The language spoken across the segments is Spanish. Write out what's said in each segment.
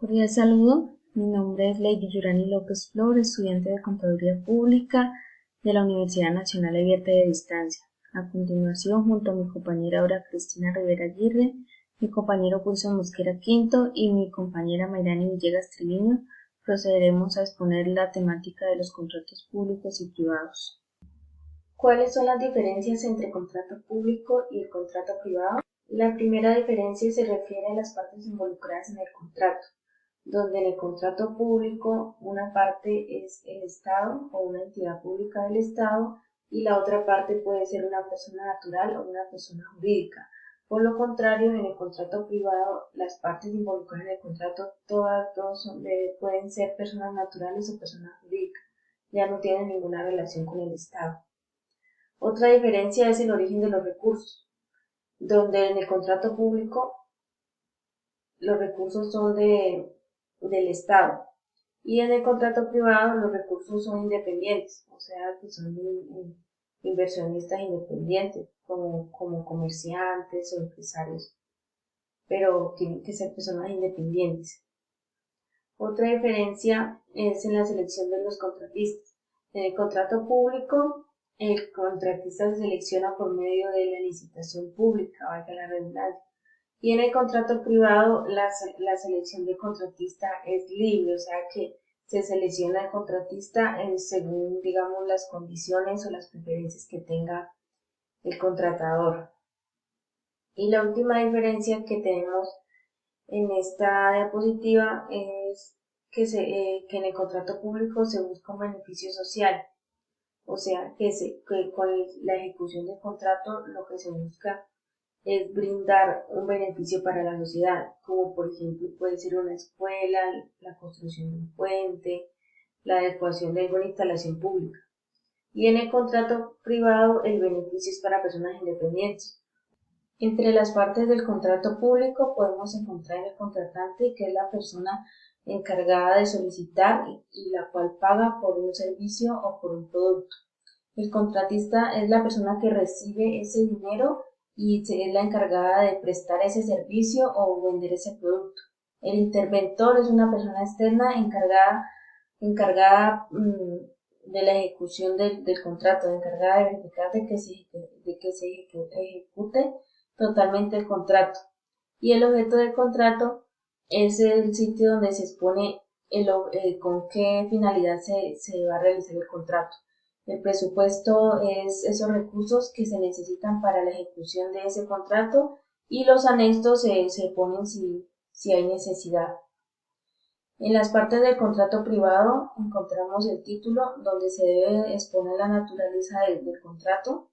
Cordial saludo, mi nombre es Lady Yurani López Flor, estudiante de Contaduría Pública de la Universidad Nacional Abierta y de Distancia. A continuación, junto a mi compañera Aura Cristina Rivera Aguirre, mi compañero Pulso Mosquera Quinto y mi compañera Mayrani Villegas Triviño, procederemos a exponer la temática de los contratos públicos y privados. ¿Cuáles son las diferencias entre contrato público y el contrato privado? La primera diferencia se refiere a las partes involucradas en el contrato, donde en el contrato público una parte es el Estado o una entidad pública del Estado y la otra parte puede ser una persona natural o una persona jurídica. Por lo contrario, en el contrato privado, las partes involucradas en el contrato todas pueden ser personas naturales o personas jurídicas, ya no tienen ninguna relación con el Estado. Otra diferencia es el origen de los recursos, donde en el contrato público los recursos son del Estado y en el contrato privado los recursos son independientes, o sea que son inversionistas independientes, como comerciantes o empresarios, pero tienen que ser personas independientes. Otra diferencia es en la selección de los contratistas. En el contrato público, el contratista se selecciona por medio de la licitación pública, valga la redundancia. Y en el contrato privado, la selección de contratista es libre, o sea que se selecciona el contratista según, digamos, las condiciones o las preferencias que tenga el contratador. Y la última diferencia que tenemos en esta diapositiva es que en el contrato público se busca un beneficio social, o sea que con la ejecución del contrato lo que se busca es brindar un beneficio para la sociedad, como por ejemplo puede ser una escuela, la construcción de un puente, la adecuación de alguna instalación pública. Y en el contrato privado el beneficio es para personas independientes. Entre las partes del contrato público podemos encontrar el contratante, que es la persona encargada de solicitar y la cual paga por un servicio o por un producto. El contratista es la persona que recibe ese dinero y es la encargada de prestar ese servicio o vender ese producto. El interventor es una persona externa encargada de la ejecución del contrato, encargada de verificar de que se ejecute totalmente el contrato. Y el objeto del contrato es el sitio donde se expone con qué finalidad se va a realizar el contrato. El presupuesto es esos recursos que se necesitan para la ejecución de ese contrato y los anexos se ponen si hay necesidad. En las partes del contrato privado encontramos el título donde se debe exponer la naturaleza del contrato,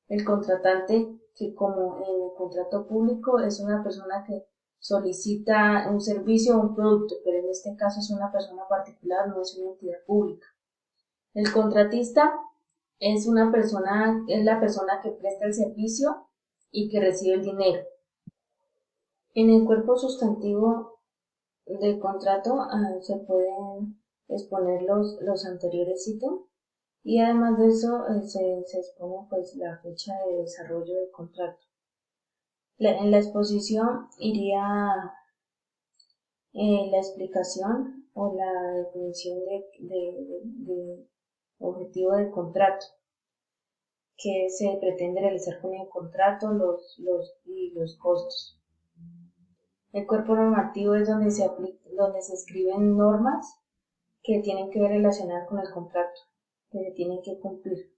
el contratante, que como en el contrato público es una persona que solicita un servicio o un producto, pero en este caso es una persona particular, no es una entidad pública. El contratista es la persona que presta el servicio y que recibe el dinero. En el cuerpo sustantivo del contrato se pueden exponer los anteriores ítems y además de eso se expone pues la fecha de desarrollo del contrato. En la exposición iría la explicación o la definición de objetivo del contrato, que se pretende realizar con el contrato, y los costos. El cuerpo normativo es donde se escriben normas que tienen que ver relacionar con el contrato, que se tienen que cumplir.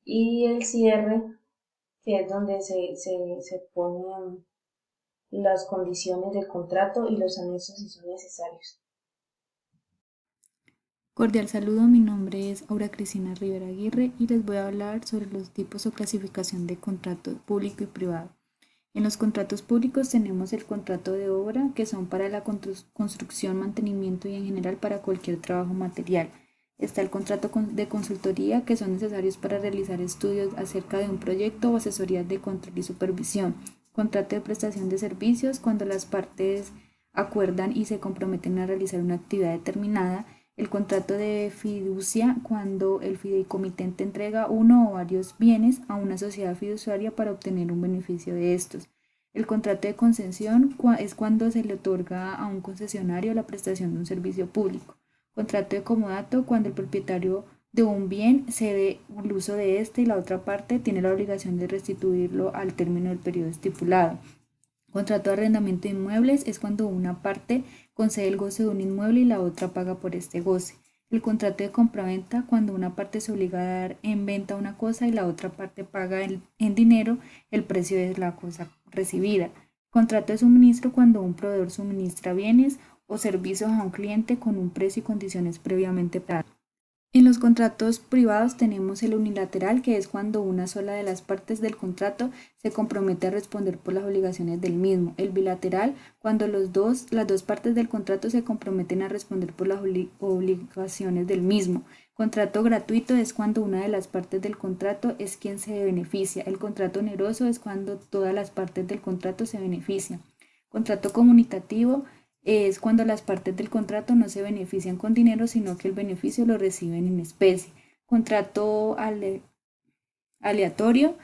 Y el cierre, que es donde se ponen las condiciones del contrato y los anexos si son necesarios. Cordial saludo, mi nombre es Aura Cristina Rivera Aguirre y les voy a hablar sobre los tipos o clasificación de contrato público y privado. En los contratos públicos tenemos el contrato de obra, que son para la construcción, mantenimiento y en general para cualquier trabajo material. Está el contrato de consultoría, que son necesarios para realizar estudios acerca de un proyecto o asesorías de control y supervisión. Contrato de prestación de servicios, cuando las partes acuerdan y se comprometen a realizar una actividad determinada. El contrato de fiducia, cuando el fideicomitente entrega uno o varios bienes a una sociedad fiduciaria para obtener un beneficio de estos. El contrato de concesión es cuando se le otorga a un concesionario la prestación de un servicio público. Contrato de comodato cuando el propietario de un bien cede el uso de este y la otra parte tiene la obligación de restituirlo al término del periodo estipulado. Contrato de arrendamiento de inmuebles es cuando una parte concede el goce de un inmueble y la otra paga por este goce. El contrato de compraventa cuando una parte se obliga a dar en venta una cosa y la otra parte paga en dinero el precio de la cosa recibida. Contrato de suministro cuando un proveedor suministra bienes o servicios a un cliente con un precio y condiciones previamente pactadas. En los contratos privados tenemos el unilateral, que es cuando una sola de las partes del contrato se compromete a responder por las obligaciones del mismo. El bilateral, cuando las dos partes del contrato se comprometen a responder por las obligaciones del mismo. Contrato gratuito es cuando una de las partes del contrato es quien se beneficia. El contrato oneroso es cuando todas las partes del contrato se benefician. Contrato comunitativo es cuando las partes del contrato no se benefician con dinero, sino que el beneficio lo reciben en especie. Contrato aleatorio,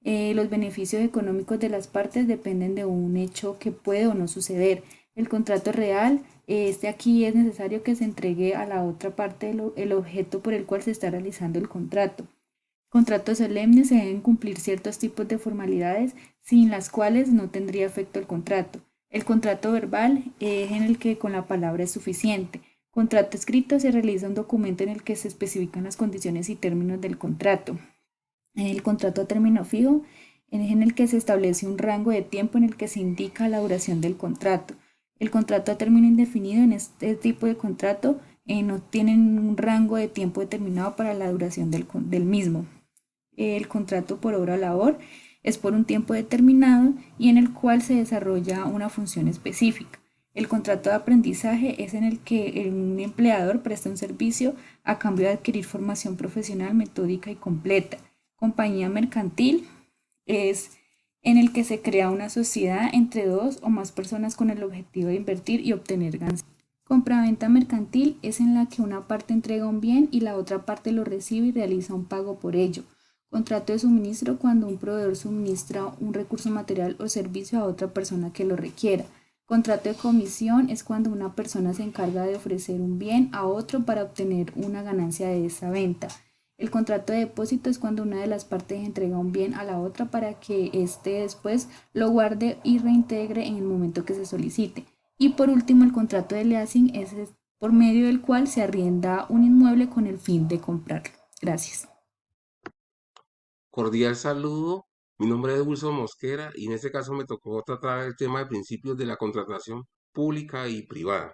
los beneficios económicos de las partes dependen de un hecho que puede o no suceder. El contrato real, aquí es necesario que se entregue a la otra parte el objeto por el cual se está realizando el contrato. Contratos solemnes se deben cumplir ciertos tipos de formalidades sin las cuales no tendría efecto el contrato. El contrato verbal es en el que con la palabra es suficiente. Contrato escrito se realiza un documento en el que se especifican las condiciones y términos del contrato. El contrato a término fijo es en el que se establece un rango de tiempo en el que se indica la duración del contrato. El contrato a término indefinido en este tipo de contrato no tienen un rango de tiempo determinado para la duración del mismo. El contrato por obra o labor es por un tiempo determinado y en el cual se desarrolla una función específica. El contrato de aprendizaje es en el que un empleador presta un servicio a cambio de adquirir formación profesional, metódica y completa. Compañía mercantil es en el que se crea una sociedad entre dos o más personas con el objetivo de invertir y obtener ganancias. Compraventa mercantil es en la que una parte entrega un bien y la otra parte lo recibe y realiza un pago por ello. Contrato de suministro cuando un proveedor suministra un recurso material o servicio a otra persona que lo requiera. Contrato de comisión es cuando una persona se encarga de ofrecer un bien a otro para obtener una ganancia de esa venta. El contrato de depósito es cuando una de las partes entrega un bien a la otra para que éste después lo guarde y reintegre en el momento que se solicite. Y por último, el contrato de leasing es por medio del cual se arrienda un inmueble con el fin de comprarlo. Gracias. Cordial saludo, mi nombre es Wilson Mosquera y en este caso me tocó tratar el tema de principios de la contratación pública y privada.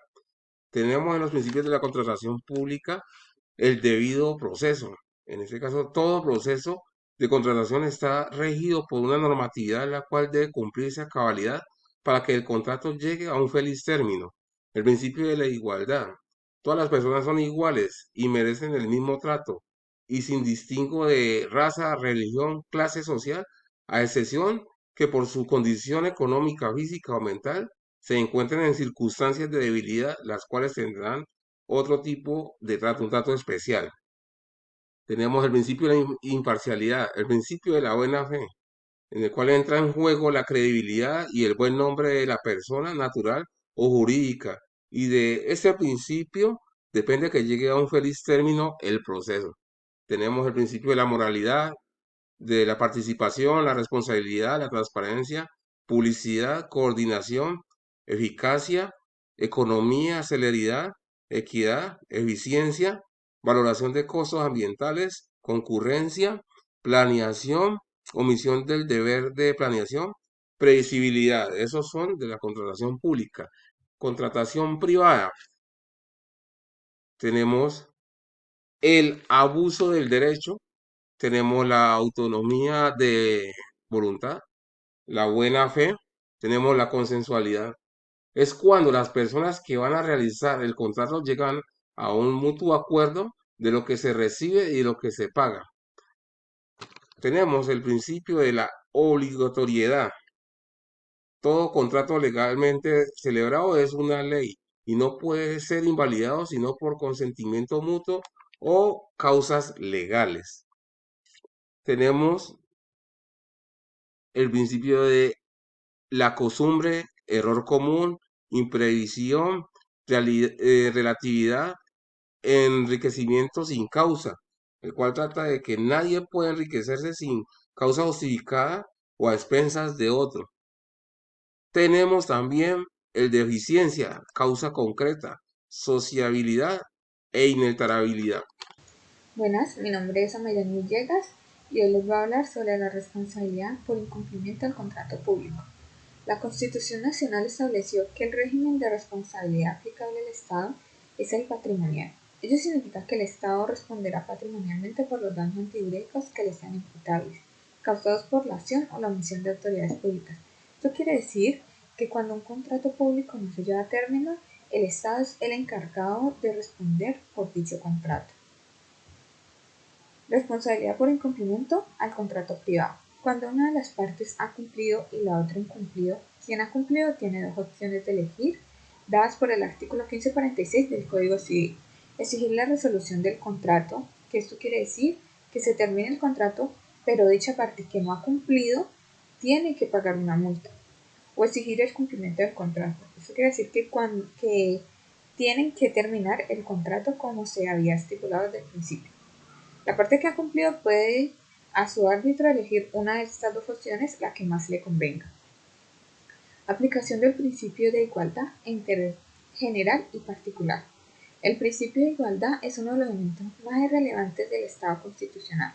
Tenemos en los principios de la contratación pública el debido proceso. En este caso, todo proceso de contratación está regido por una normatividad la cual debe cumplirse a cabalidad para que el contrato llegue a un feliz término. El principio de la igualdad. Todas las personas son iguales y merecen el mismo trato y sin distingo de raza, religión, clase social, a excepción que por su condición económica, física o mental se encuentren en circunstancias de debilidad, las cuales tendrán otro tipo de trato, un trato especial. Tenemos el principio de la imparcialidad, el principio de la buena fe, en el cual entra en juego la credibilidad y el buen nombre de la persona natural o jurídica. Y de ese principio depende que llegue a un feliz término el proceso. Tenemos el principio de la moralidad, de la participación, la responsabilidad, la transparencia, publicidad, coordinación, eficacia, economía, celeridad, equidad, eficiencia, valoración de costos ambientales, concurrencia, planeación, omisión del deber de planeación, previsibilidad. Esos son de la contratación pública. Contratación privada. Tenemos el abuso del derecho, tenemos la autonomía de voluntad, la buena fe, tenemos la consensualidad. Es cuando las personas que van a realizar el contrato llegan a un mutuo acuerdo de lo que se recibe y lo que se paga. Tenemos el principio de la obligatoriedad. Todo contrato legalmente celebrado es una ley y no puede ser invalidado sino por consentimiento mutuo o causas legales. Tenemos el principio de la costumbre, error común, imprevisión, relatividad, enriquecimiento sin causa, el cual trata de que nadie puede enriquecerse sin causa justificada o a expensas de otro. Tenemos también el de eficiencia, causa concreta, sociabilidad e inalterabilidad. Buenas, mi nombre es Amayani Villegas y hoy les voy a hablar sobre la responsabilidad por incumplimiento del contrato público. La Constitución Nacional estableció que el régimen de responsabilidad aplicable al Estado es el patrimonial. Ello significa que el Estado responderá patrimonialmente por los daños antijurídicos que le sean imputables, causados por la acción o la omisión de autoridades públicas. Esto quiere decir que cuando un contrato público no se lleva a término, el Estado es el encargado de responder por dicho contrato. Responsabilidad por incumplimiento al contrato privado. Cuando una de las partes ha cumplido y la otra incumplido, quien ha cumplido tiene dos opciones de elegir, dadas por el artículo 1546 del Código Civil. Exigir la resolución del contrato, que esto quiere decir que se termine el contrato, pero dicha parte que no ha cumplido tiene que pagar una multa. O exigir el cumplimiento del contrato. Esto quiere decir que tienen que terminar el contrato como se había estipulado desde el principio. La parte que ha cumplido puede a su árbitro elegir una de estas dos opciones, la que más le convenga. Aplicación del principio de igualdad en interés general y particular. El principio de igualdad es uno de los elementos más relevantes del Estado constitucional.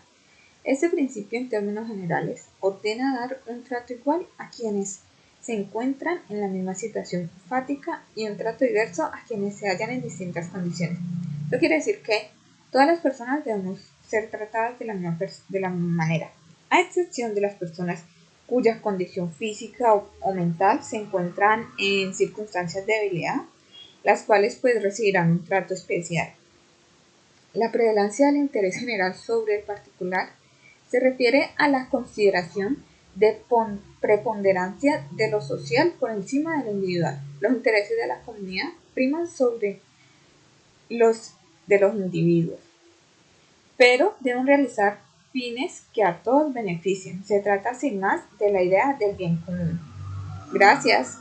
Este principio, en términos generales, ordena dar un trato igual a quienes se encuentran en la misma situación fática y un trato diverso a quienes se hallan en distintas condiciones. Esto quiere decir que todas las personas debemos ser tratadas de la misma manera, a excepción de las personas cuya condición física o mental se encuentran en circunstancias de debilidad, las cuales pues recibirán un trato especial. La prevalencia del interés general sobre el particular se refiere a la consideración de preponderancia de lo social por encima de lo individual. Los intereses de la comunidad priman sobre los de los individuos, pero deben realizar fines que a todos beneficien. Se trata sin más de la idea del bien común. Gracias.